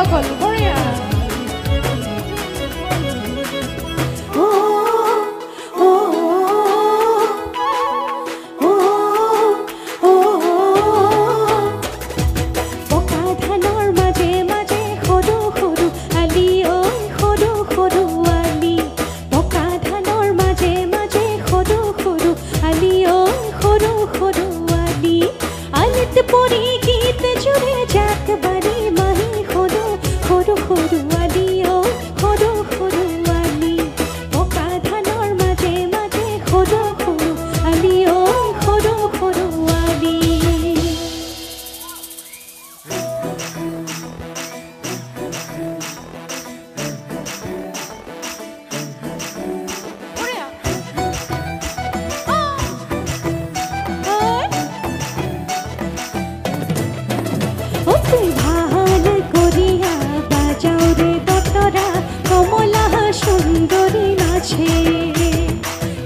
সকল বঢ়িয়া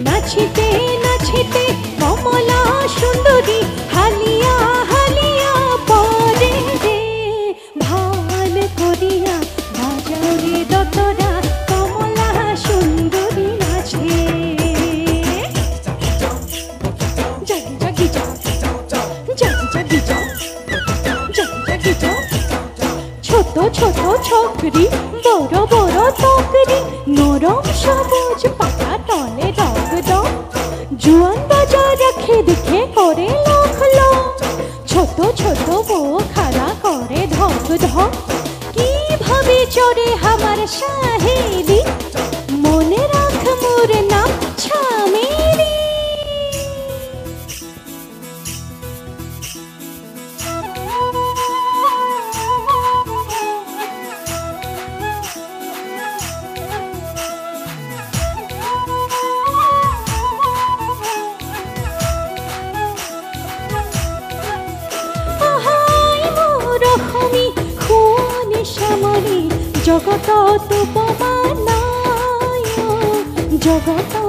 নাচিতে নাচিতে কমলা সুন্দরী হালিয়া হালিয়া পরে রে ভাল করিয়া বাজাও রে দতরা কমলা সুন্দরী নাচে জাগি জাগি যাও জাগি জাগি যাও জাগি জাগি যাও ছোট ছোট ছোকরি বড় বড় তকরি নরম সবুজ পাতা তলে রগ দম জুয়ান বাজার রাখে দেখে করে লখ লখ ছোট ছোট বউ খাড়া করে ধক ধক কিভাবে চড়ে আমার সাহেলি মনে রাখ মোর নাম ছামেলি জগত উপমানায় জগত